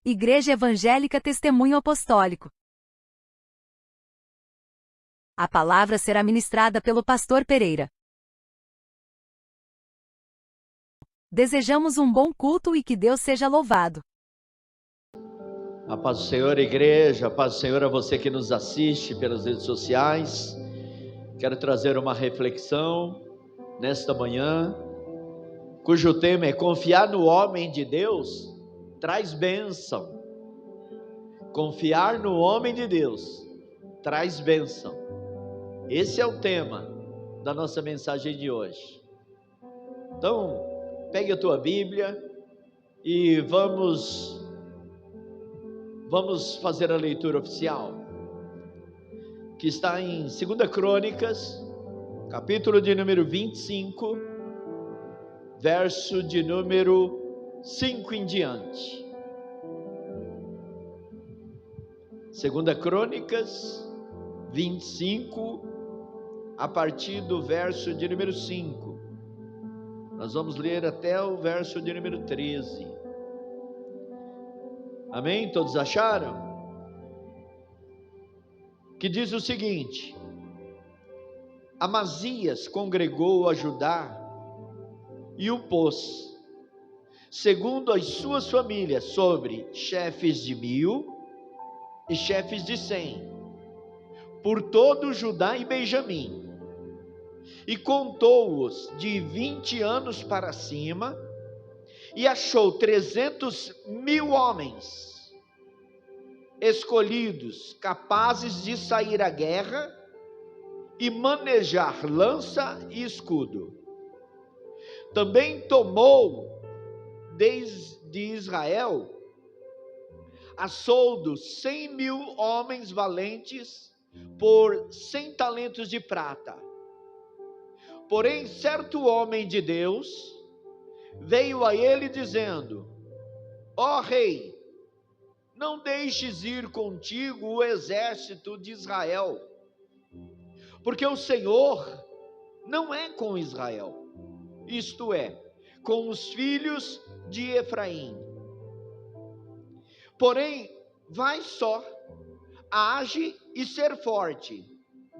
Igreja Evangélica Testemunho Apostólico. A palavra será ministrada pelo pastor Pereira. Desejamos um bom culto e que Deus seja louvado. A paz do Senhor, igreja, a paz do Senhor a você que nos assiste pelas redes sociais. Quero trazer uma reflexão nesta manhã, cujo tema é confiar no homem de Deus traz bênção. Confiar no homem de Deus traz bênção. Esse é o tema da nossa mensagem de hoje. Então, pegue a tua Bíblia e vamos fazer a leitura oficial, que está em 2 Crônicas, capítulo de número 25, verso de número 5 em diante. 2 Crônicas 25, a partir do verso de número 5. Nós vamos ler até o verso de número 13. Amém? Todos acharam? Que diz o seguinte: Amazias congregou a Judá e o pôs, segundo as suas famílias, sobre chefes de 1000 e chefes de 100, por todo Judá e Benjamim, e contou-os de 20 anos para cima, e achou 300.000 homens escolhidos, capazes de sair à guerra e manejar lança e escudo. Também tomou desde Israel a soldo 100.000 homens valentes por 100 talentos de prata. Porém, certo homem de Deus veio a ele dizendo: ó rei, não deixes ir contigo o exército de Israel, porque o Senhor não é com Israel, isto é, com os filhos de Efraim. Porém, vai só, age e ser forte,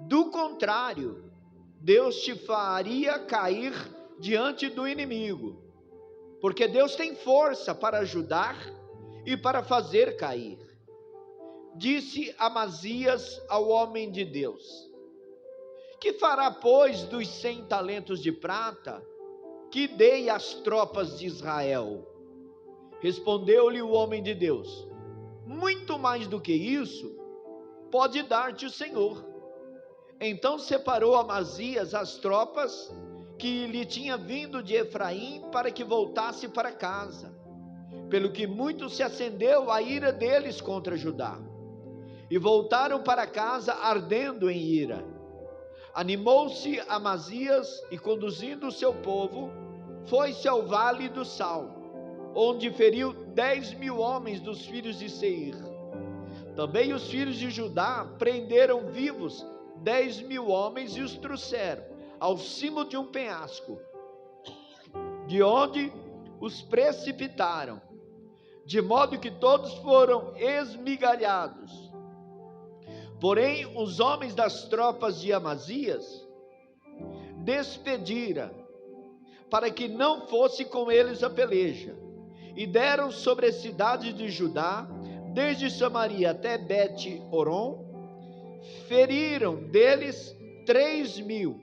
do contrário, Deus te faria cair diante do inimigo, porque Deus tem força para ajudar e para fazer cair. Disse Amazias ao homem de Deus: que fará, pois, dos 100 talentos de prata que dei às tropas de Israel? Respondeu-lhe o homem de Deus: muito mais do que isso pode dar-te o Senhor. Então separou Amazias as tropas que lhe tinha vindo de Efraim para que voltasse para casa, pelo que muito se acendeu a ira deles contra Judá, e voltaram para casa ardendo em ira. Animou-se Amazias e, conduzindo o seu povo, foi-se ao vale do Sal, onde feriu 10.000 homens dos filhos de Seir. Também os filhos de Judá prenderam vivos 10.000 homens e os trouxeram ao cimo de um penhasco, de onde os precipitaram, de modo que todos foram esmigalhados. Porém, os homens das tropas de Amazias despedira, para que não fosse com eles a peleja, e deram sobre as cidades de Judá, desde Samaria até Bet-Horon, feriram deles 3.000,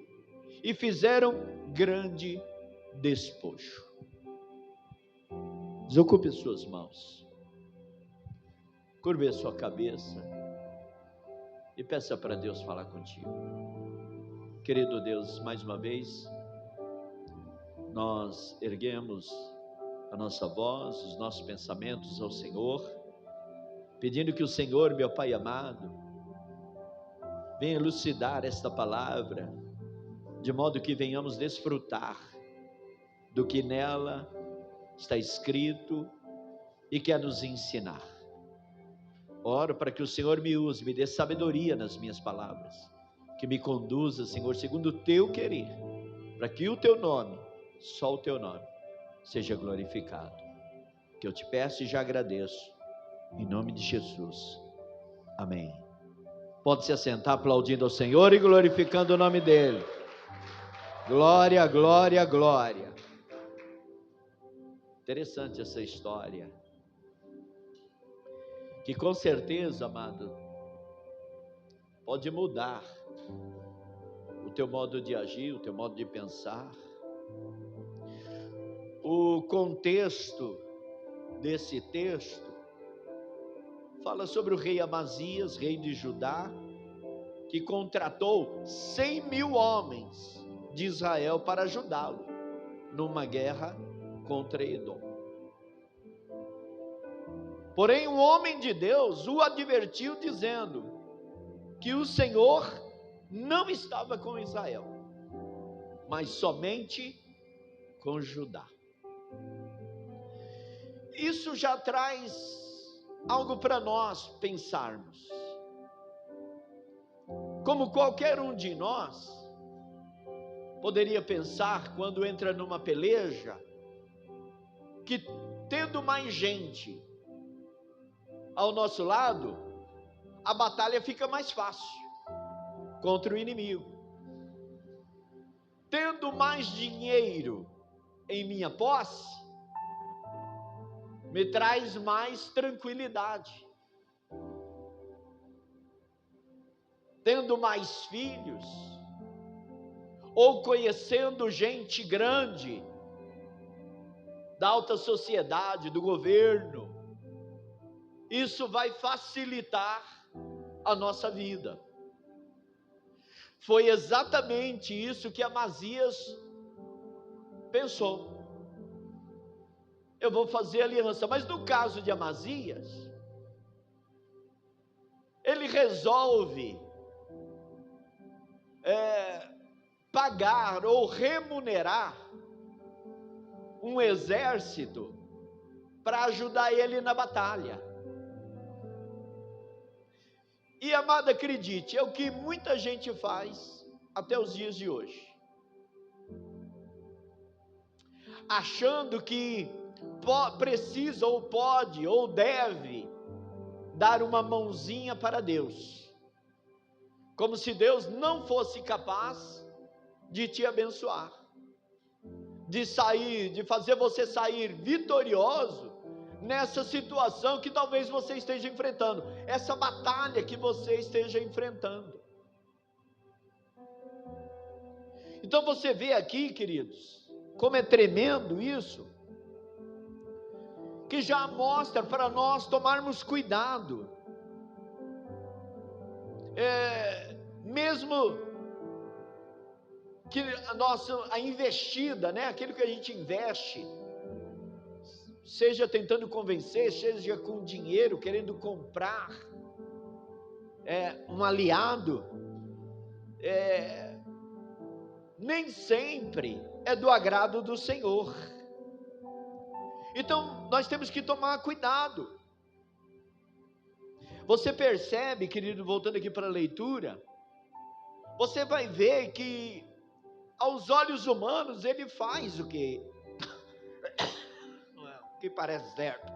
e fizeram grande despojo. Desocupe suas mãos, curve a sua cabeça e peça para Deus falar contigo. Querido Deus, mais uma vez nós erguemos a nossa voz, os nossos pensamentos ao Senhor, pedindo que o Senhor, meu Pai amado, venha elucidar esta palavra, de modo que venhamos desfrutar do que nela está escrito e quer nos ensinar. Oro para que o Senhor me use, me dê sabedoria nas minhas palavras, que me conduza, Senhor, segundo o teu querer, para que o teu nome, só o teu nome, seja glorificado. Que eu te peço e já agradeço, Em nome de Jesus. Amém. Pode se assentar aplaudindo ao Senhor e glorificando o nome dEle. Glória, glória, glória. Interessante essa história. Que com certeza, amado, pode mudar o teu modo de agir, o teu modo de pensar. O contexto desse texto fala sobre o rei Amazias, rei de Judá, que contratou 100.000 homens de Israel para ajudá-lo numa guerra contra Edom. Porém, um homem de Deus o advertiu dizendo que o Senhor não estava com Israel, mas somente com Judá. Isso já traz algo para nós pensarmos. Como qualquer um de nós poderia pensar quando entra numa peleja, que tendo mais gente ao nosso lado, a batalha fica mais fácil contra o inimigo. Tendo mais dinheiro em minha posse, me traz mais tranquilidade. Tendo mais filhos, ou conhecendo gente grande da alta sociedade, do governo, isso vai facilitar a nossa vida. Foi exatamente isso que Amazias pensou. Eu vou fazer aliança. Mas no caso de Amazias, ele resolve pagar ou remunerar um exército para ajudar ele na batalha. E, amado, acredite, é o que muita gente faz até os dias de hoje, achando que precisa ou pode ou deve dar uma mãozinha para Deus, como se Deus não fosse capaz de te abençoar, de fazer você sair vitorioso nessa situação que talvez você esteja enfrentando, essa batalha que você esteja enfrentando. Então você vê aqui, queridos, como é tremendo isso, que já mostra para nós tomarmos cuidado, mesmo que a investida, aquilo que a gente investe, seja tentando convencer, seja com dinheiro, querendo comprar um aliado, nem sempre é do agrado do Senhor. Então nós temos que tomar cuidado. Você percebe, querido, voltando aqui para a leitura, você vai ver que aos olhos humanos ele faz o que parece certo.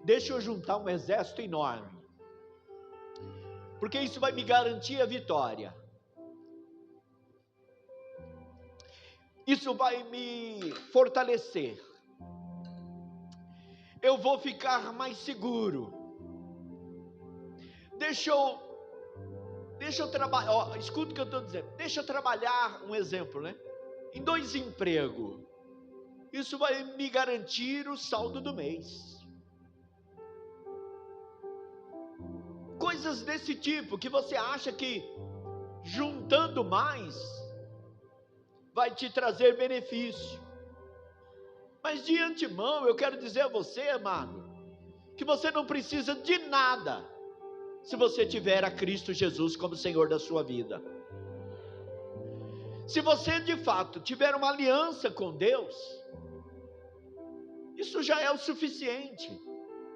Deixa eu juntar um exército enorme, porque isso vai me garantir a vitória. Isso vai me fortalecer. Eu vou ficar mais seguro. Deixa eu trabalhar, escuta o que eu estou dizendo. Deixa eu trabalhar, um exemplo, em 2 empregos. Isso vai me garantir o saldo do mês. Coisas desse tipo, que você acha que juntando mais vai te trazer benefício. Mas de antemão eu quero dizer a você, amado, que você não precisa de nada se você tiver a Cristo Jesus como Senhor da sua vida. Se você de fato tiver uma aliança com Deus, isso já é o suficiente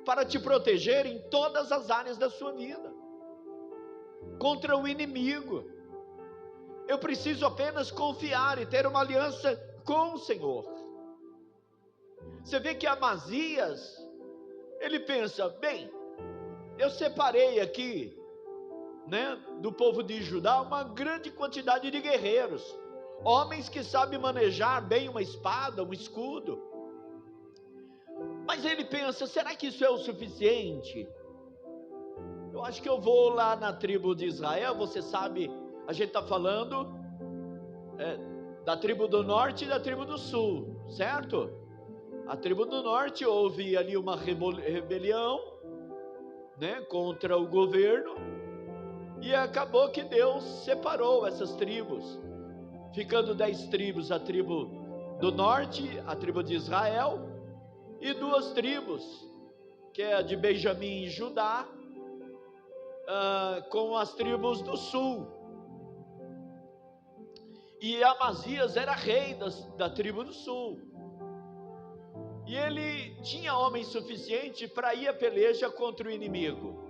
para te proteger em todas as áreas da sua vida, contra o inimigo. Eu preciso apenas confiar e ter uma aliança com o Senhor. Você vê que Amazias, ele pensa, bem, eu separei aqui, né, do povo de Judá, uma grande quantidade de guerreiros, homens que sabem manejar bem uma espada, um escudo. Mas ele pensa, será que isso é o suficiente? Eu acho que eu vou lá na tribo de Israel. Você sabe, a gente está falando da tribo do norte e da tribo do sul, certo? A tribo do norte houve ali uma rebelião, né, contra o governo, e acabou que Deus separou essas tribos, ficando 10 tribos, a tribo do norte, a tribo de Israel, e 2 tribos, que é a de Benjamim e Judá, com as tribos do sul. E Amazias era rei da tribo do sul, e ele tinha homem suficiente para ir à peleja contra o inimigo.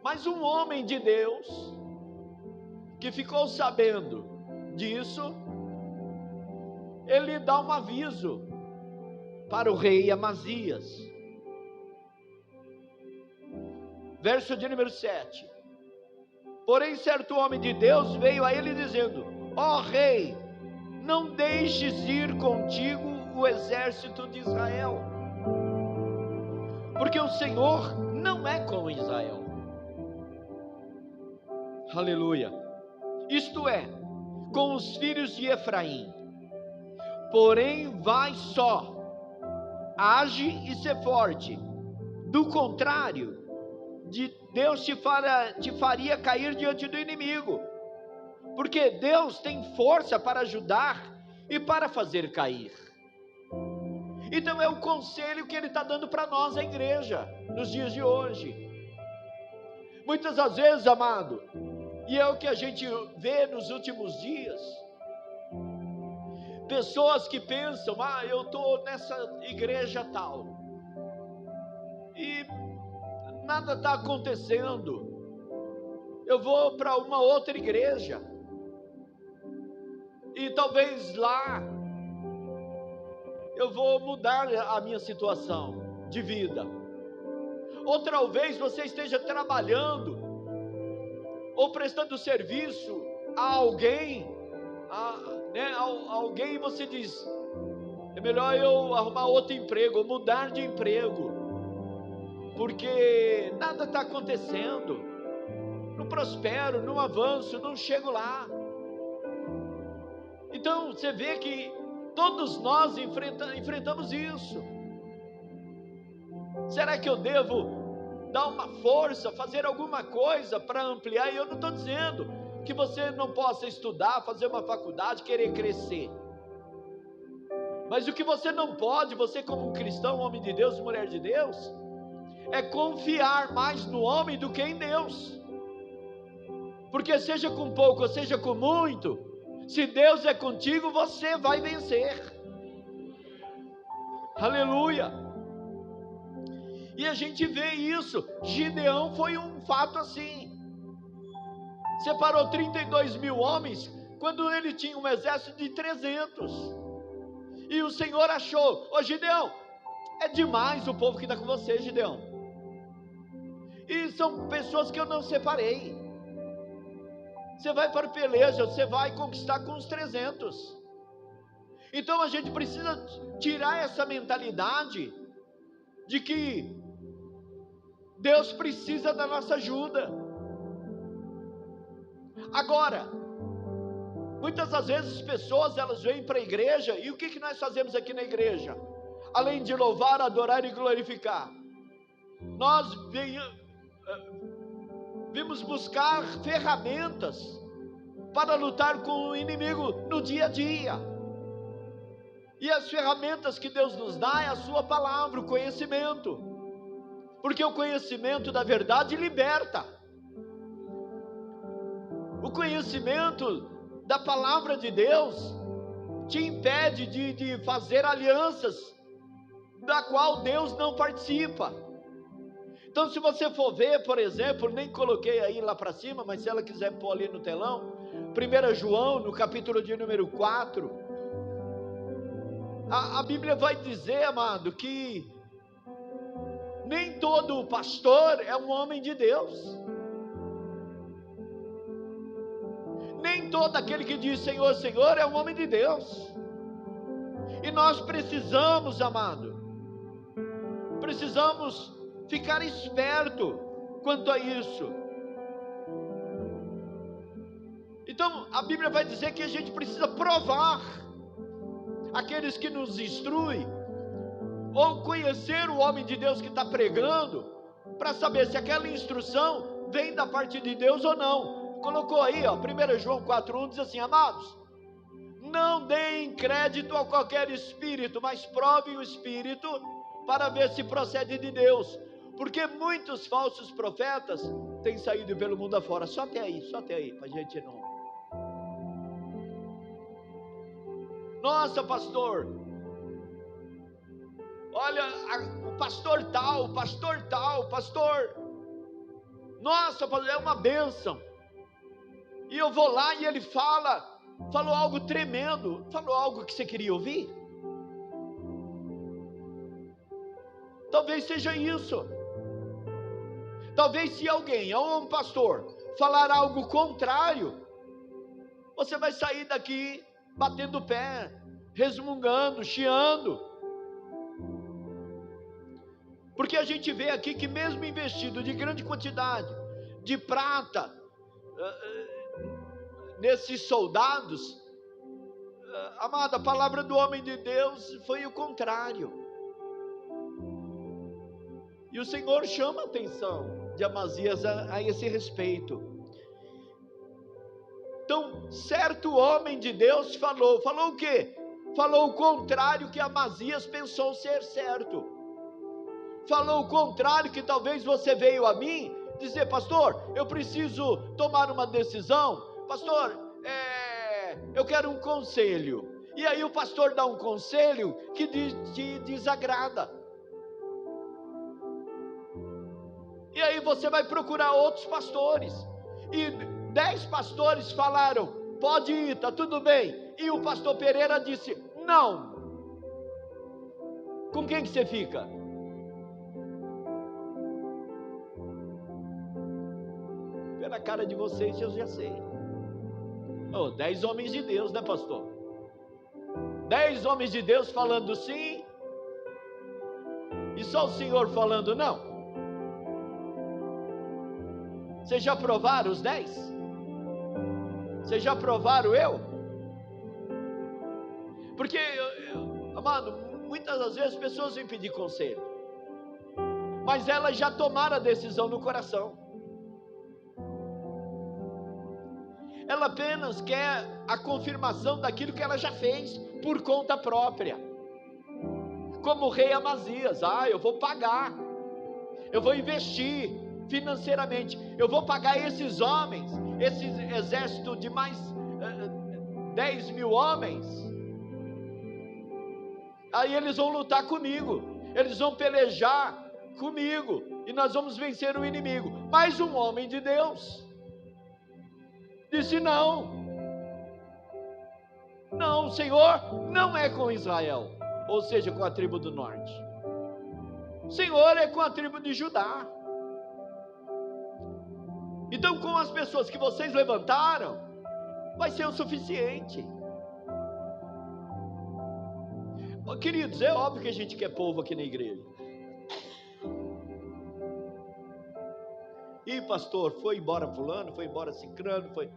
Mas um homem de Deus, que ficou sabendo disso, ele dá um aviso para o rei Amazias. Verso de número 7. Porém, certo homem de Deus veio a ele dizendo: ó rei, não deixes ir contigo o exército de Israel, porque o Senhor não é com Israel. Aleluia. Isto é, com os filhos de Efraim. Porém, vai só, age e ser forte. Do contrário, Deus te faria cair diante do inimigo, porque Deus tem força para ajudar e para fazer cair. Então é o conselho que ele está dando para nós, a igreja, nos dias de hoje. Muitas das vezes, amado, e é o que a gente vê nos últimos dias, pessoas que pensam, eu estou nessa igreja tal, e nada está acontecendo, eu vou para uma outra igreja, e talvez lá, eu vou mudar a minha situação de vida. Ou talvez você esteja trabalhando, ou prestando serviço a alguém, alguém, e você diz, é melhor eu arrumar outro emprego, ou mudar de emprego, porque nada está acontecendo, não prospero, não avanço, não chego lá. Então você vê que todos nós enfrentamos isso. Será que eu devo dar uma força, fazer alguma coisa para ampliar? E eu não estou dizendo que você não possa estudar, fazer uma faculdade, querer crescer. Mas o que você não pode, você como um cristão, homem de Deus, mulher de Deus, é confiar mais no homem do que em Deus. Porque seja com pouco ou seja com muito, se Deus é contigo, você vai vencer. Aleluia. E a gente vê isso. Gideão foi um fato assim. Separou 32 mil homens, quando ele tinha um exército de 300. E o Senhor achou, Gideão, é demais o povo que está com você, Gideão. E são pessoas que eu não separei. Você vai para a peleja, você vai conquistar com os 300. Então a gente precisa tirar essa mentalidade de que Deus precisa da nossa ajuda. Agora, muitas das vezes as pessoas, elas vêm para a igreja, e o que nós fazemos aqui na igreja? Além de louvar, adorar e glorificar, nós vimos buscar ferramentas para lutar com o inimigo no dia a dia. E as ferramentas que Deus nos dá é a sua palavra, o conhecimento. Porque o conhecimento da verdade liberta. O conhecimento da palavra de Deus te impede de fazer alianças da qual Deus não participa. Então, se você for ver, por exemplo, nem coloquei aí lá para cima, mas se ela quiser pôr ali no telão, 1 João, no capítulo de número 4, A Bíblia vai dizer, amado, que nem todo pastor é um homem de Deus. Nem todo aquele que diz Senhor, Senhor é um homem de Deus. E nós precisamos, amado, precisamos ficar esperto quanto a isso. Então a Bíblia vai dizer que a gente precisa provar aqueles que nos instruem, ou conhecer o homem de Deus que está pregando, para saber se aquela instrução vem da parte de Deus ou não. Colocou aí, ó, 1 João 4,1 diz assim: amados, não deem crédito a qualquer espírito, mas provem o espírito para ver se procede de Deus, porque muitos falsos profetas têm saído pelo mundo afora. Só até aí, para a gente não. Nossa, pastor, olha, o pastor tal, pastor, nossa, é uma bênção. E eu vou lá e ele falou algo tremendo, falou algo que você queria ouvir? Talvez seja isso. Talvez se alguém, ou um pastor, falar algo contrário, você vai sair daqui batendo o pé, resmungando, chiando. Porque a gente vê aqui que mesmo investido de grande quantidade de prata nesses soldados, amada, a palavra do homem de Deus foi o contrário. E o Senhor chama a atenção de Amazias a esse respeito. Então, certo homem de Deus falou o quê? Falou o contrário que Amazias pensou ser certo. Falou o contrário que talvez você veio a mim dizer: pastor, eu preciso tomar uma decisão. Pastor, eu quero um conselho. E aí o pastor dá um conselho que te desagrada. E aí você vai procurar outros pastores. E 10 pastores falaram: pode ir, está tudo bem. E o pastor Pereira disse: não. Com quem que você fica? Pela cara de vocês eu já sei. 10 homens de Deus, né, pastor? 10 homens de Deus falando sim, e só o Senhor falando não. Vocês já provaram os 10? Vocês já provaram eu? Porque, amado, muitas das vezes as pessoas vêm pedir conselho, mas elas já tomaram a decisão no coração. Ela apenas quer a confirmação daquilo que ela já fez por conta própria. Como o rei Amazias: eu vou pagar, eu vou investir financeiramente, eu vou pagar esses homens, esse exército de mais 10 mil homens, aí eles vão lutar comigo, eles vão pelejar comigo, e nós vamos vencer o inimigo. Mas um homem de Deus disse: não, o Senhor não é com Israel, ou seja, com a tribo do norte. O Senhor é com a tribo de Judá. Então, com as pessoas que vocês levantaram, vai ser o suficiente. Queridos, é óbvio que a gente quer povo aqui na igreja. E pastor, foi embora fulano, foi embora cicrano, foi...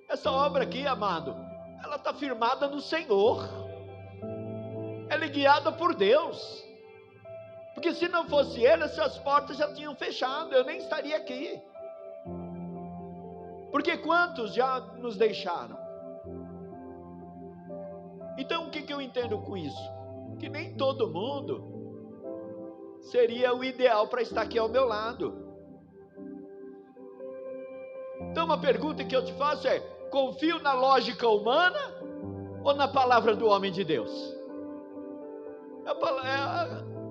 Essa obra aqui, amado, ela está firmada no Senhor. Ela é guiada por Deus. Porque se não fosse Ele, essas portas já tinham fechado, eu nem estaria aqui. Porque quantos já nos deixaram? Então o que eu entendo com isso? Que nem todo mundo seria o ideal para estar aqui ao meu lado. Então uma pergunta que eu te faço é: confio na lógica humana ou na palavra do homem de Deus?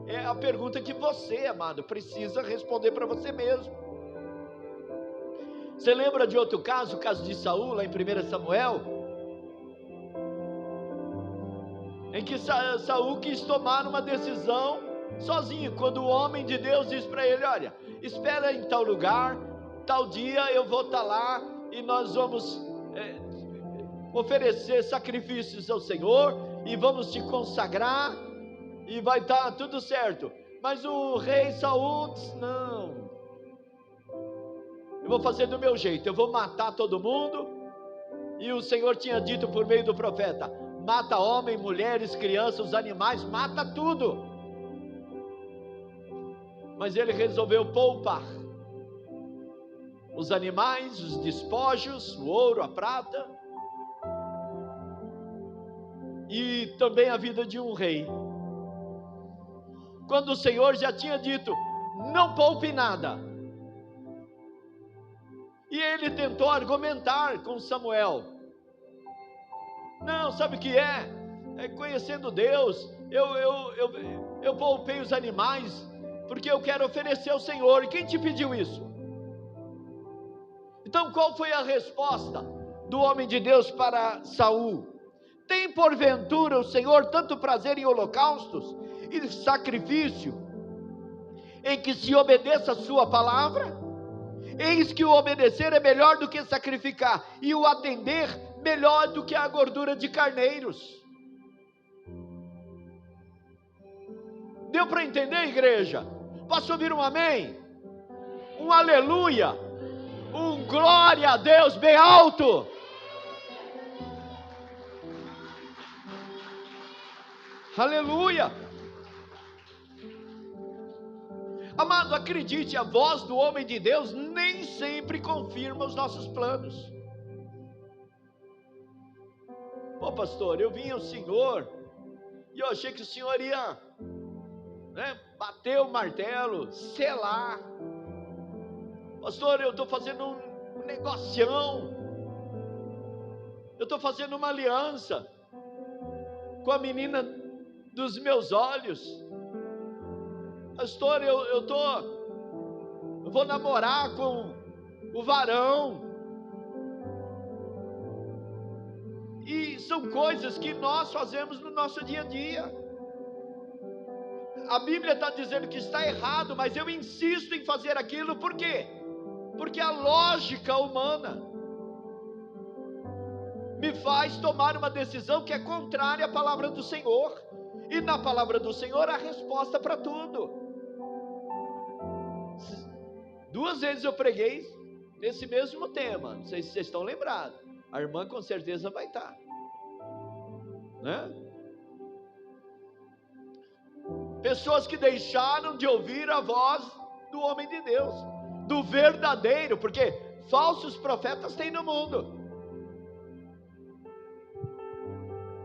É a pergunta que você, amado, precisa responder para você mesmo. Você lembra de outro caso, o caso de Saul, lá em 1 Samuel? em que Saul quis tomar uma decisão sozinho, quando o homem de Deus diz para ele: olha, espera em tal lugar, tal dia eu vou estar lá e nós vamos oferecer sacrifícios ao Senhor e vamos te consagrar e vai estar tudo certo. Mas o rei Saul disse: não, eu vou fazer do meu jeito, eu vou matar todo mundo. E o Senhor tinha dito por meio do profeta: mata homem, mulheres, crianças, animais, mata tudo. Mas ele resolveu poupar os animais, os despojos, o ouro, a prata, e também a vida de um rei, quando o Senhor já tinha dito: não poupe nada. E ele tentou argumentar com Samuel: não, sabe o que conhecendo Deus, eu poupei os animais, porque eu quero oferecer ao Senhor. E quem te pediu isso? Então qual foi a resposta do homem de Deus para Saul? Tem porventura o Senhor tanto prazer em holocaustos e sacrifício, em que se obedeça a sua palavra? Eis que o obedecer é melhor do que sacrificar, e o atender melhor do que a gordura de carneiros. Deu para entender, igreja? Posso ouvir um amém? Um aleluia? Um glória a Deus bem alto? Aleluia! Amado, acredite, a voz do homem de Deus nem sempre confirma os nossos planos. Ô pastor, eu vim ao Senhor e eu achei que o Senhor ia bater o martelo, selar. Pastor, eu estou fazendo um negocião, eu estou fazendo uma aliança com a menina dos meus olhos. Pastor, eu vou namorar com o varão. E são coisas que nós fazemos no nosso dia a dia. A Bíblia está dizendo que está errado, mas eu insisto em fazer aquilo. Por quê? Porque a lógica humana me faz tomar uma decisão que é contrária à palavra do Senhor. E na palavra do Senhor há resposta para tudo. 2 vezes eu preguei nesse mesmo tema, não sei se vocês estão lembrados. A irmã com certeza vai estar, né? Pessoas que deixaram de ouvir a voz do homem de Deus, do verdadeiro, porque falsos profetas tem no mundo,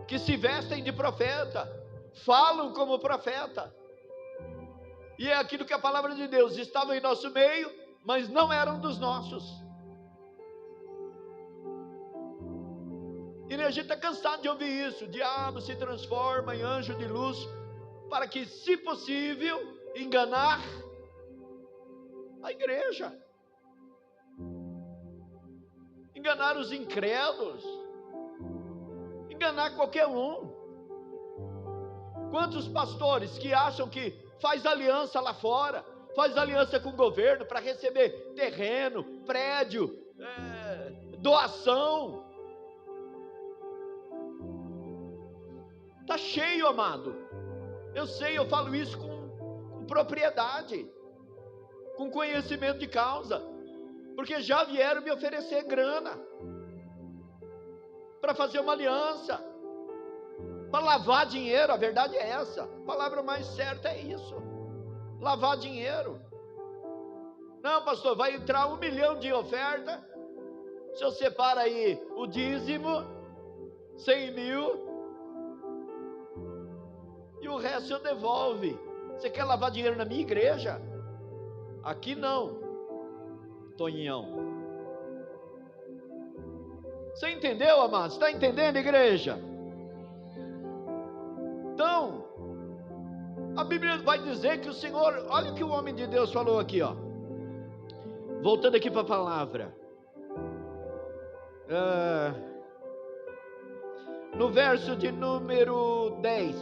que se vestem de profeta, falam como profeta, e é aquilo que a palavra de Deus estava em nosso meio, mas não eram dos nossos. E a gente está cansado de ouvir isso. O diabo se transforma em anjo de luz, para que, se possível, enganar a igreja, enganar os incrédulos, enganar qualquer um. Quantos pastores que acham que faz aliança lá fora, faz aliança com o governo para receber terreno, prédio, doação. Está cheio, amado. Eu sei, eu falo isso com propriedade, com conhecimento de causa, porque já vieram me oferecer grana para fazer uma aliança, para lavar dinheiro. A verdade é essa, a palavra mais certa é isso: lavar dinheiro. Não, pastor, vai entrar 1 milhão de oferta, se eu separo aí o dízimo, 100 mil, e o resto eu devolve. Você quer lavar dinheiro na minha igreja? Aqui não, Tonhão. Você entendeu, amado? Está entendendo, igreja? Então, a Bíblia vai dizer que o Senhor, olha o que o homem de Deus falou aqui, ó. Voltando aqui para a palavra. no verso de número 10.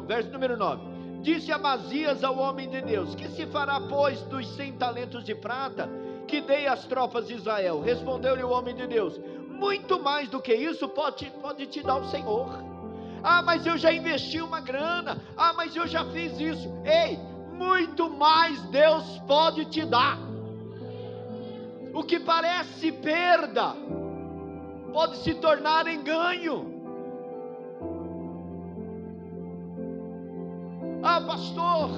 Verso número 9. Disse Amazias ao homem de Deus: que se fará, pois, dos 100 talentos de prata que dei às tropas de Israel? Respondeu-lhe o homem de Deus: muito mais do que isso pode te dar o Senhor. Ah, mas eu já investi uma grana. Ah, mas eu já fiz isso. Ei, muito mais Deus pode te dar. O que parece perda pode se tornar em ganho. Ah, pastor,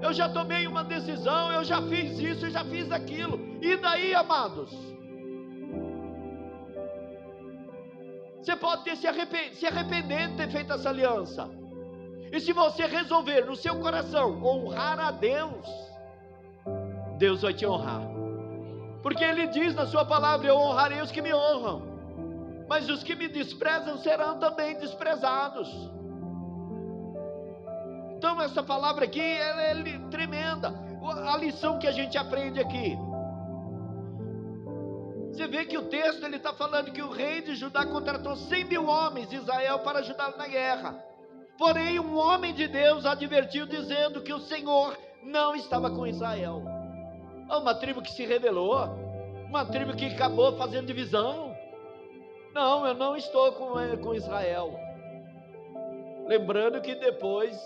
eu já tomei uma decisão, eu já fiz isso, eu já fiz aquilo. E daí, amados? Você pode ter se arrepender de ter feito essa aliança. E se você resolver no seu coração honrar a Deus, Deus vai te honrar. Porque Ele diz na sua palavra: eu honrarei os que me honram, mas os que me desprezam serão também desprezados. Então essa palavra aqui, ela é tremenda. A lição que a gente aprende aqui, você vê que o texto ele está falando que o rei de Judá contratou 100.000 homens de Israel para ajudá-lo na guerra. Porém um homem de Deus advertiu, dizendo que o Senhor não estava com Israel. Uma tribo que se rebelou, uma tribo que acabou fazendo divisão. Não, eu não estou com Israel. Lembrando que depois,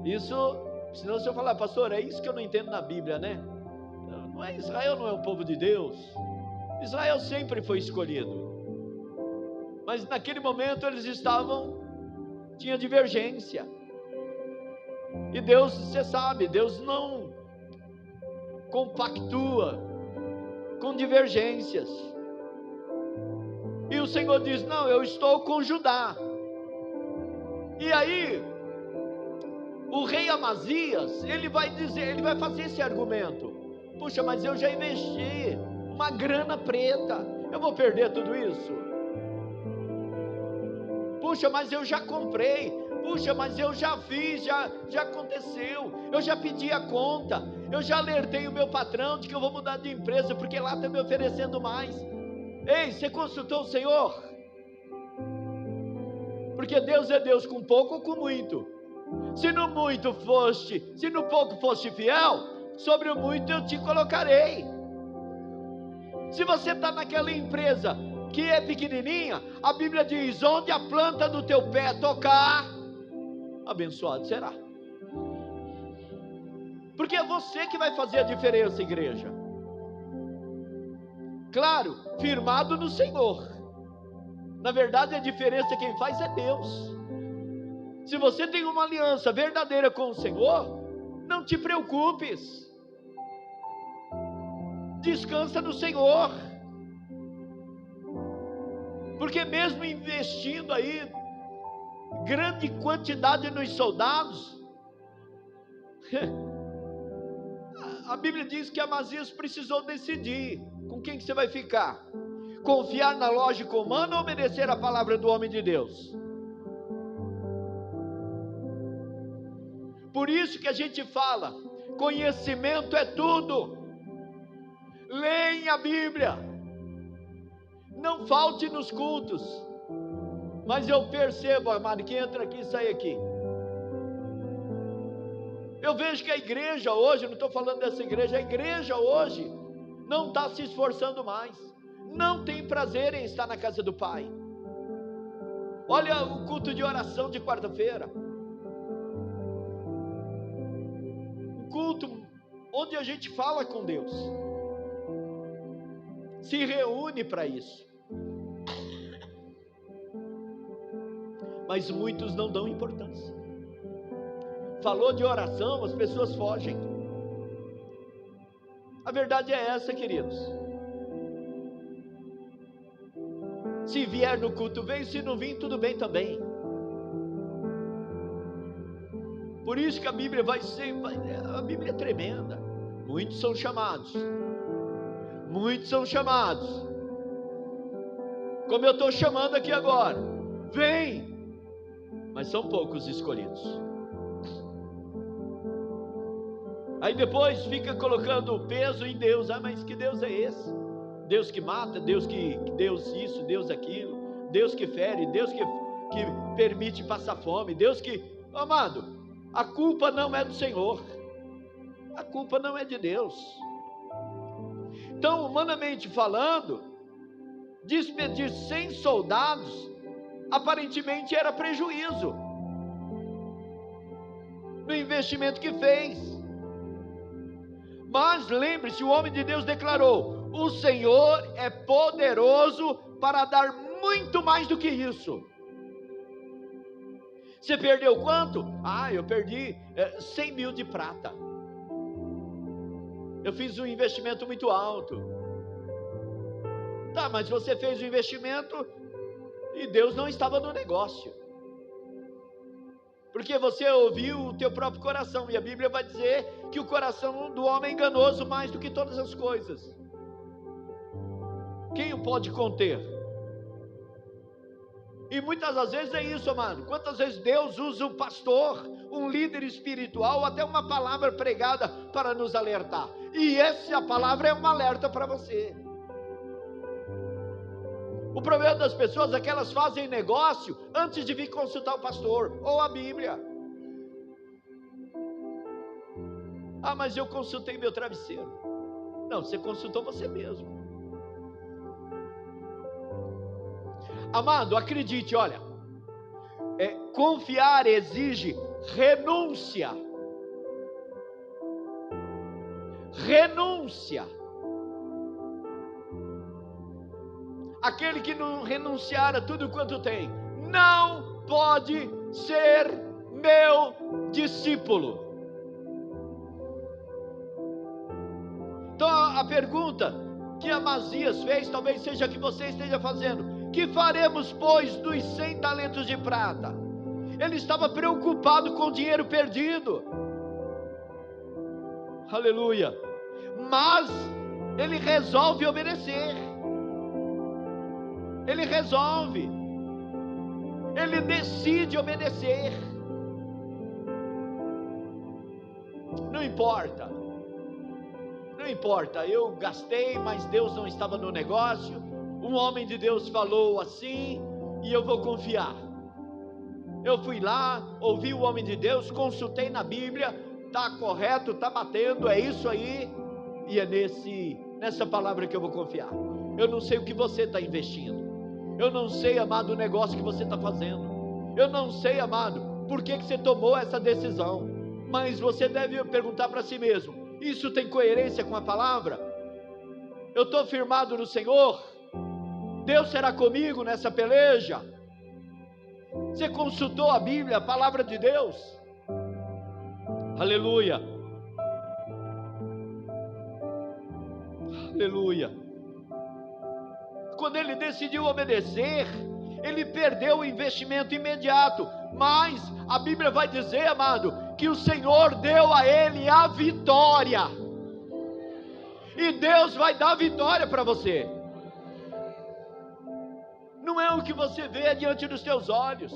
isso, senão se eu falar: pastor, é isso que eu não entendo na Bíblia, né? Não é, Israel não é o povo de Deus. Israel sempre foi escolhido, mas naquele momento eles tinha divergência, e Deus, você sabe, Deus não compactua com divergências, e o Senhor diz: não, eu estou com Judá. E aí, o rei Amazias, ele vai fazer esse argumento: puxa, mas eu já investi uma grana preta, eu vou perder tudo isso? Puxa, mas eu já comprei. Puxa, mas eu já fiz, já aconteceu. Eu já pedi a conta, eu já alertei o meu patrão de que eu vou mudar de empresa, porque lá está me oferecendo mais. Ei, você consultou o Senhor? Porque Deus é Deus com pouco ou com muito. Se no pouco foste fiel, sobre o muito eu te colocarei. Se você está naquela empresa que é pequenininha, a Bíblia diz: onde a planta do teu pé tocar, abençoado será. Porque é você que vai fazer a diferença, igreja. Claro, firmado no Senhor. Na verdade, a diferença quem faz é Deus. Se você tem uma aliança verdadeira com o Senhor, não te preocupes. Descansa no Senhor. Porque mesmo investindo aí grande quantidade nos soldados, a Bíblia diz que Amazias precisou decidir com quem que você vai ficar: confiar na lógica humana ou obedecer a palavra do homem de Deus. Por isso que a gente fala: conhecimento é tudo. Leia a Bíblia, não falte nos cultos. Mas eu percebo, amado, que entra aqui e sai aqui, eu vejo que a igreja hoje, não estou falando dessa igreja, a igreja hoje não está se esforçando mais, não tem prazer em estar na casa do Pai. Olha o culto de oração de quarta-feira, um culto onde a gente fala com Deus, se reúne para isso, mas muitos não dão importância. Falou de oração, as pessoas fogem. A verdade é essa, queridos. Se vier no culto, vem. Se não vir, tudo bem também. Por isso que a Bíblia a Bíblia é tremenda. Muitos são chamados. Muitos são chamados. Como eu estou chamando aqui agora. Vem! Mas são poucos escolhidos. Aí depois fica colocando o peso em Deus. Ah, mas que Deus é esse? Deus que mata, Deus isso, Deus aquilo, Deus que fere, Deus que permite passar fome, Deus que... Amado, a culpa não é do Senhor, a culpa não é de Deus. Então, humanamente falando, despedir 100 soldados, aparentemente era prejuízo no investimento que fez. Mas lembre-se, o homem de Deus declarou: o Senhor é poderoso para dar muito mais do que isso. Você perdeu quanto? Eu perdi 100 mil de prata. Eu fiz um investimento muito alto. Tá, mas você fez o investimento e Deus não estava no negócio. Porque você ouviu o teu próprio coração, e a Bíblia vai dizer que o coração do homem é enganoso mais do que todas as coisas. Quem o pode conter? E muitas das vezes é isso, amado. Quantas vezes Deus usa um pastor, um líder espiritual, até uma palavra pregada para nos alertar. E essa palavra é um alerta para você. O problema das pessoas é que elas fazem negócio antes de vir consultar o pastor ou a Bíblia. Mas eu consultei meu travesseiro. Não, você consultou você mesmo. Amado, acredite, olha, confiar exige renúncia. Renúncia. Aquele que não renunciar a tudo quanto tem, não pode ser meu discípulo. Então a pergunta que Amazias fez, talvez seja a que você esteja fazendo: que faremos, pois, dos 100 talentos de prata? Ele estava preocupado com o dinheiro perdido. Aleluia. Mas ele resolve obedecer. Ele resolve. Ele decide obedecer. Não importa. Não importa, eu gastei, mas Deus não estava no negócio. Um homem de Deus falou assim, e eu vou confiar. Eu fui lá, ouvi o homem de Deus, consultei na Bíblia, está correto, está batendo, é isso aí, e é nessa palavra que eu vou confiar. Eu não sei o que você está investindo, eu não sei, amado, o negócio que você está fazendo, eu não sei, amado, por que você tomou essa decisão, mas você deve perguntar para si mesmo: isso tem coerência com a palavra? Eu estou firmado no Senhor? Deus será comigo nessa peleja? Você consultou a Bíblia, a palavra de Deus? Aleluia. Aleluia. Quando ele decidiu obedecer, ele perdeu o investimento imediato, mas a Bíblia vai dizer, amado, que o Senhor deu a ele a vitória, e Deus vai dar vitória para você. Não é o que você vê diante dos teus olhos,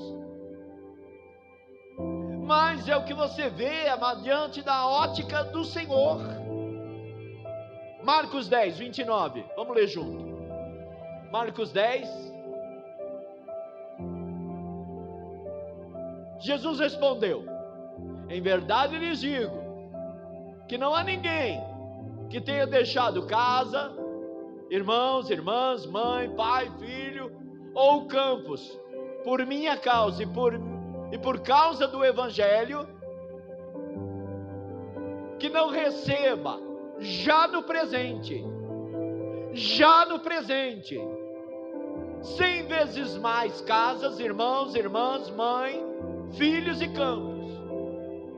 mas é o que você vê, amado, diante da ótica do Senhor. Marcos 10, 29, vamos ler junto. Marcos 10. Jesus respondeu: em verdade lhes digo, que não há ninguém que tenha deixado casa, irmãos, irmãs, mãe, pai, filho, ou campos, por minha causa e por causa do Evangelho, que não receba, já no presente, 100 vezes mais casas, irmãos, irmãs, mãe, filhos e campos,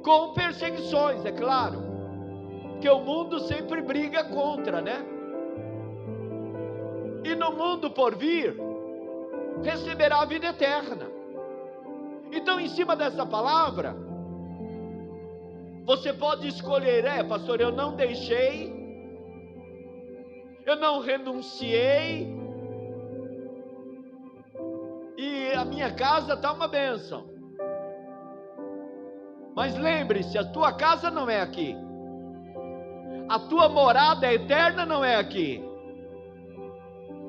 com perseguições, é claro, que o mundo sempre briga contra, né? E no mundo por vir, receberá a vida eterna. Então, em cima dessa palavra, você pode escolher: pastor, eu não deixei, eu não renunciei, e a minha casa está uma bênção. Mas lembre-se, a tua casa não é aqui, a tua morada eterna não é aqui.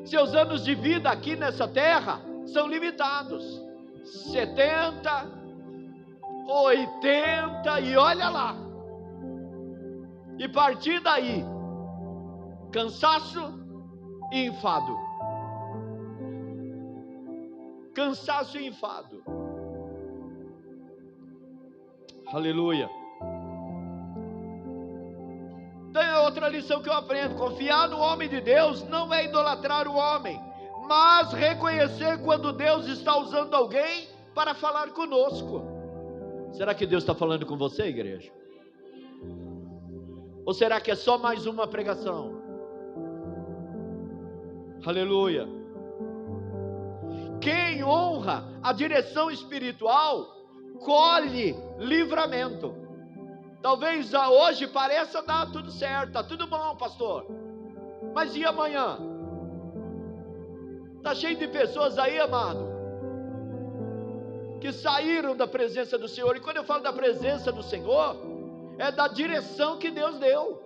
Seus anos de vida aqui nessa terra são limitados. 70, 80 e olha lá. E partir daí, cansaço e enfado. Cansaço e enfado. Aleluia. Tem outra lição que eu aprendo: confiar no homem de Deus não é idolatrar o homem, mas reconhecer quando Deus está usando alguém para falar conosco. Será que Deus está falando com você, igreja? Ou será que é só mais uma pregação? Aleluia. Quem honra a direção espiritual colhe livramento. Talvez hoje pareça dar tudo certo, está tudo bom, pastor, mas e amanhã? Está cheio de pessoas aí, amado, que saíram da presença do Senhor. E quando eu falo da presença do Senhor, é da direção que Deus deu,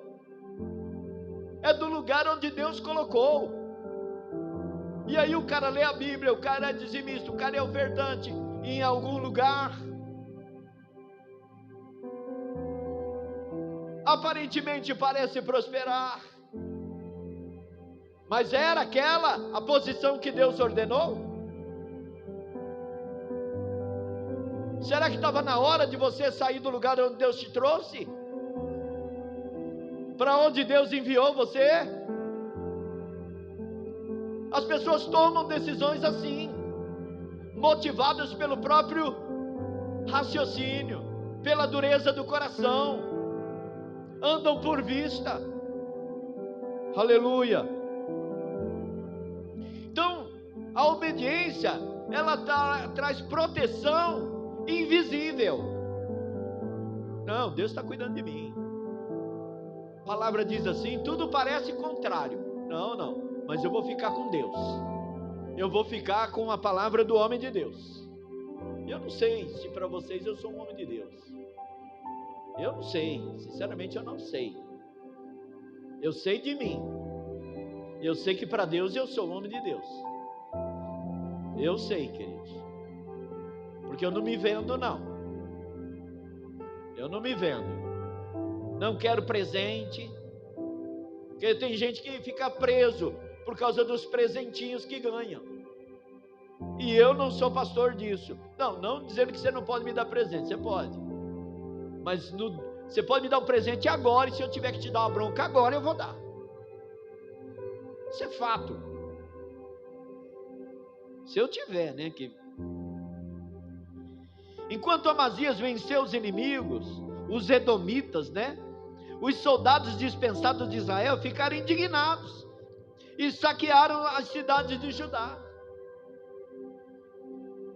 é do lugar onde Deus colocou. E aí o cara lê a Bíblia, o cara é dizimista, o cara é ofertante em algum lugar, aparentemente parece prosperar, mas era aquela a posição que Deus ordenou? Será que estava na hora de você sair do lugar onde Deus te trouxe? Para onde Deus enviou você? As pessoas tomam decisões assim, motivadas pelo próprio raciocínio, pela dureza do coração, andam por vista. Aleluia. Então, a obediência, ela traz proteção invisível. Não, Deus está cuidando de mim. A palavra diz assim: tudo parece contrário. Não, mas eu vou ficar com Deus. Eu vou ficar com a palavra do homem de Deus. Eu não sei se para vocês eu sou um homem de Deus. Eu não sei, sinceramente eu não sei. Eu sei de mim. Eu sei que para Deus eu sou homem de Deus. Eu sei, queridos. Porque eu não me vendo, não. Eu não me vendo. Não quero presente. Porque tem gente que fica preso por causa dos presentinhos que ganham. E eu não sou pastor disso. Não dizendo que você não pode me dar presente. Você pode. Mas você pode me dar um presente agora, e se eu tiver que te dar uma bronca agora, eu vou dar. Isso é fato. Se eu tiver, né? Enquanto Amazias venceu os inimigos, os edomitas, né? Os soldados dispensados de Israel ficaram indignados e saquearam as cidades de Judá.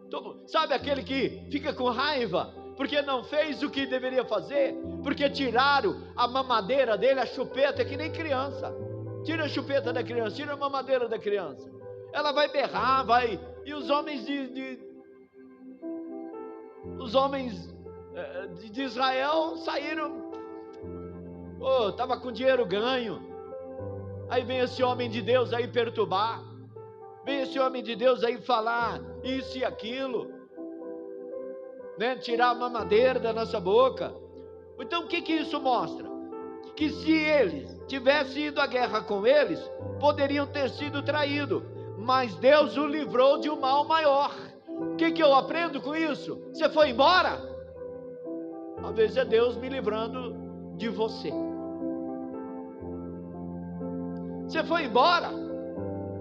Então, sabe aquele que fica com raiva porque não fez o que deveria fazer, porque tiraram a mamadeira dele, a chupeta, é que nem criança. Tira a chupeta da criança, tira a mamadeira da criança. Ela vai berrar, vai. E os homens de Israel saíram. Estava com dinheiro ganho. Aí vem esse homem de Deus aí perturbar. Vem esse homem de Deus aí falar isso e aquilo, né? Tirar a mamadeira da nossa boca. Então o que isso mostra? Que se eles tivessem ido à guerra com eles, poderiam ter sido traídos, mas Deus o livrou de um mal maior. O que eu aprendo com isso? Você foi embora? Às vezes é Deus me livrando de você. Você foi embora?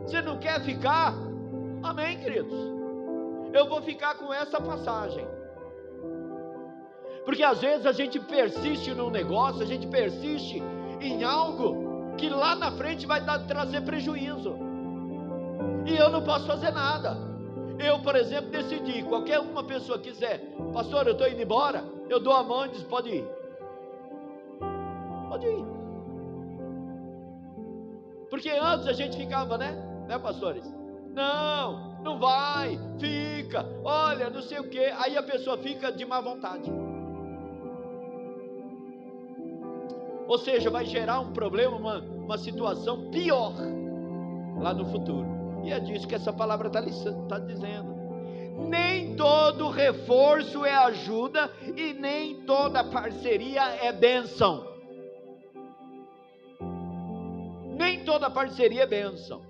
Você não quer ficar? Amém, queridos? Eu vou ficar com essa passagem. Porque às vezes a gente persiste num negócio, a gente persiste em algo que lá na frente vai trazer prejuízo. E eu não posso fazer nada. Eu, por exemplo, decidi, qualquer uma pessoa quiser, pastor, eu estou indo embora, eu dou a mão e diz, pode ir. Pode ir. Porque antes a gente ficava, né, pastores? Não vai, fica, olha, não sei o que. Aí a pessoa fica de má vontade. Ou seja, vai gerar um problema, uma situação pior. lá no futuro. E é disso que essa palavra está dizendo. Nem todo reforço é ajuda e nem toda parceria é bênção. Nem toda parceria é bênção.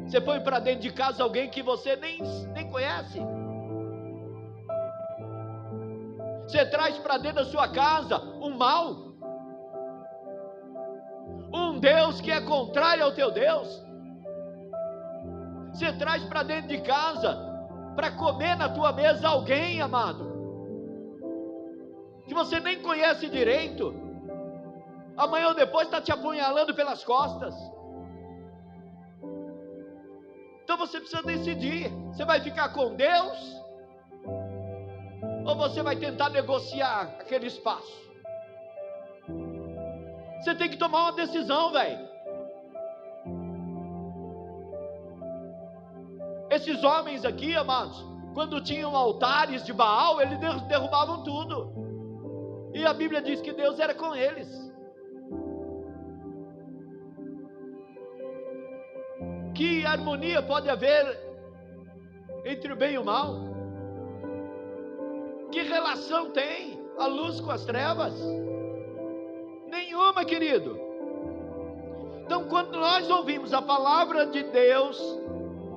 Você põe para dentro de casa alguém que você nem conhece. Você traz para dentro da sua casa um mal, um Deus que é contrário ao teu Deus. Você traz para dentro de casa, para comer na tua mesa alguém, amado, que você nem conhece direito. Amanhã ou depois está te apunhalando pelas costas. Então você precisa decidir, você vai ficar com Deus, ou você vai tentar negociar aquele espaço? Você tem que tomar uma decisão, velho. Esses homens aqui, amados, quando tinham altares de Baal, eles derrubavam tudo. E a Bíblia diz que Deus era com eles. Que harmonia pode haver entre o bem e o mal? Que relação tem a luz com as trevas? Nenhuma, querido. Então, quando nós ouvimos a palavra de Deus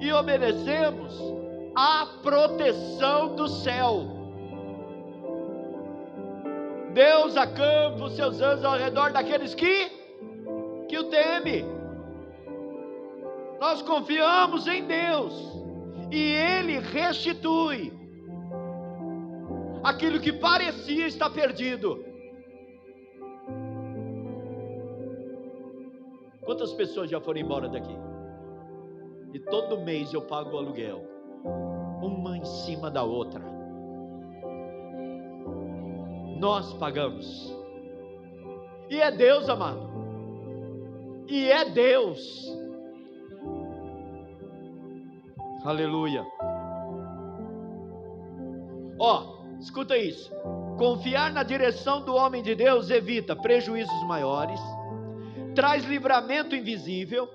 e obedecemos, há proteção do céu. Deus acampa os seus anjos ao redor daqueles que o temem. Nós confiamos em Deus e Ele restitui aquilo que parecia estar perdido. Quantas pessoas já foram embora daqui? E todo mês eu pago o aluguel, uma em cima da outra. Nós pagamos. E é Deus, amado. E é Deus. Aleluia. Escuta isso. Confiar na direção do homem de Deus evita prejuízos maiores, traz livramento invisível,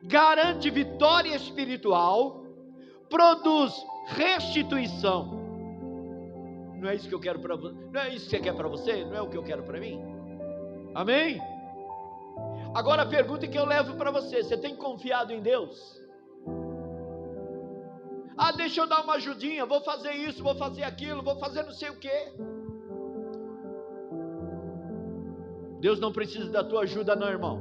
garante vitória espiritual, produz restituição. Não é isso que eu quero para você? Não é isso que você quer para você? Não é o que eu quero para mim? Amém? Agora a pergunta que eu levo para você: você tem confiado em Deus? Deixa eu dar uma ajudinha, vou fazer isso, vou fazer aquilo, vou fazer não sei o que. Deus não precisa da tua ajuda não, irmão.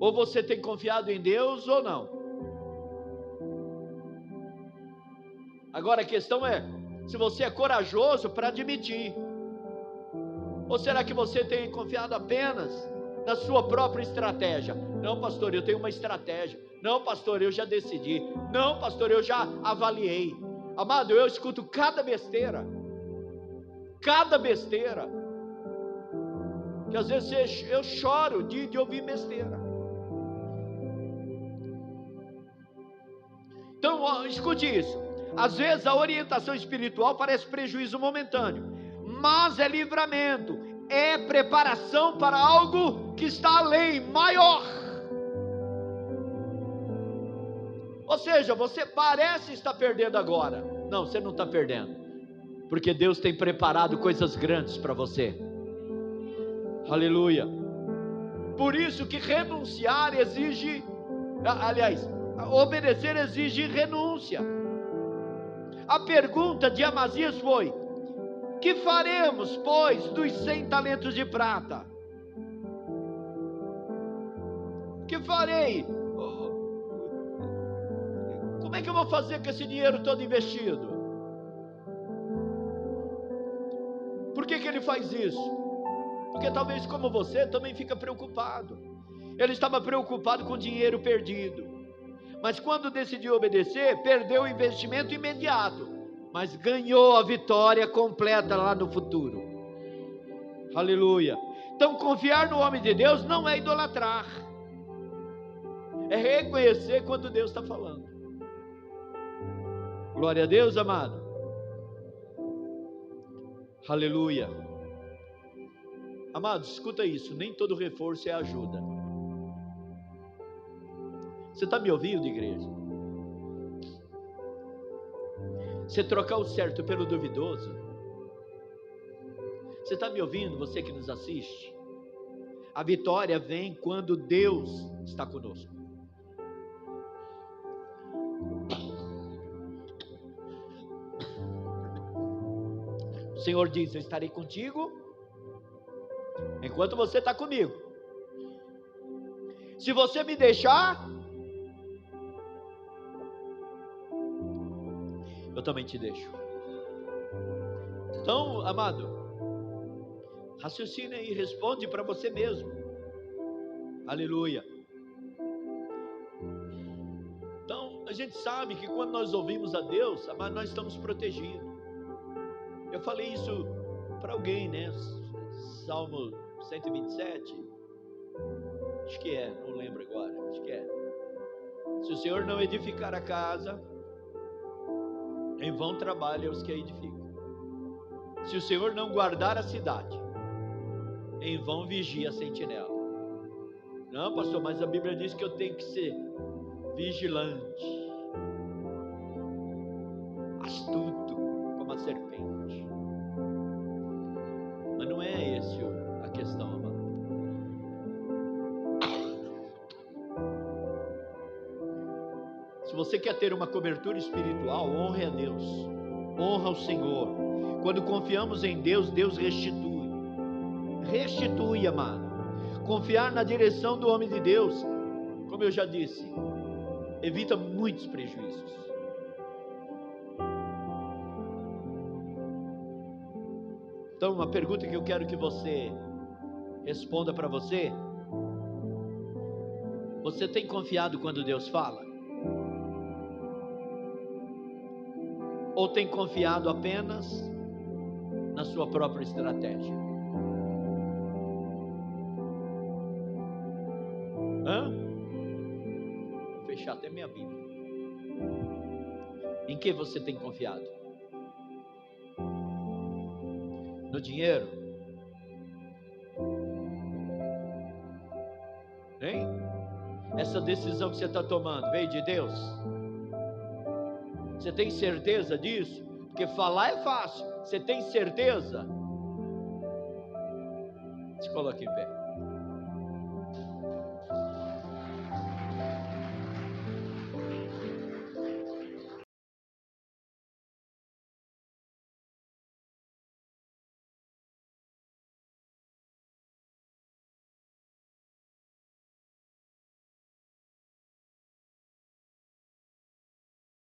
Ou você tem confiado em Deus ou não. Agora a questão é, se você é corajoso para admitir, ou será que você tem confiado apenas na sua própria estratégia? Não, pastor, eu tenho uma estratégia. Não, pastor, eu já decidi. Não, pastor, eu já avaliei. Amado, eu escuto cada besteira. Cada besteira. Que às vezes eu choro de ouvir besteira. Então, escute isso. Às vezes a orientação espiritual parece prejuízo momentâneo, mas é livramento, é preparação para algo que está além, maior. Ou seja, você parece estar perdendo agora. Não, você não está perdendo, porque Deus tem preparado coisas grandes para você. Aleluia. Por isso que renunciar exige, obedecer exige renúncia. A pergunta de Amazias foi: que faremos, pois, dos 100 talentos de prata? Que farei? Como é que eu vou fazer com esse dinheiro todo investido? Por que ele faz isso? Porque talvez, como você, também fica preocupado. Ele estava preocupado com o dinheiro perdido. Mas quando decidiu obedecer, perdeu o investimento imediato, mas ganhou a vitória completa lá no futuro. Aleluia. Então, confiar no homem de Deus não é idolatrar, é reconhecer quando Deus está falando. Glória a Deus, amado. Aleluia. Amados, escuta isso, nem todo reforço é ajuda. Você está me ouvindo, igreja? Você trocar o certo pelo duvidoso. Você está me ouvindo, você que nos assiste? A vitória vem quando Deus está conosco. O Senhor diz: eu estarei contigo enquanto você está comigo. Se você me deixar, eu também te deixo. Então, amado, raciocina e responde para você mesmo. Aleluia. Então, a gente sabe que quando nós ouvimos a Deus, amado, nós estamos protegidos. Eu falei isso para alguém, né? Salmo 127. Acho que é, não lembro agora. Acho que é. Se o Senhor não edificar a casa, em vão trabalham os que a edificam. Se o Senhor não guardar a cidade, em vão vigia a sentinela. Não, pastor, mas a Bíblia diz que eu tenho que ser vigilante, astuto, como a serpente. Mas não é esse a questão, amado. Se você quer ter uma cobertura espiritual, honre a Deus, honra o Senhor. Quando confiamos em Deus, Deus restitui. Restitui, amado. Confiar na direção do homem de Deus, como eu já disse, evita muitos prejuízos. Então, uma pergunta que eu quero que você responda para você: você tem confiado quando Deus fala? Ou tem confiado apenas na sua própria estratégia? Vou fechar até minha Bíblia. Em que você tem confiado? No dinheiro? Hein? Essa decisão que você está tomando veio de Deus? Você tem certeza disso? Porque falar é fácil. Você tem certeza? Se coloque em pé.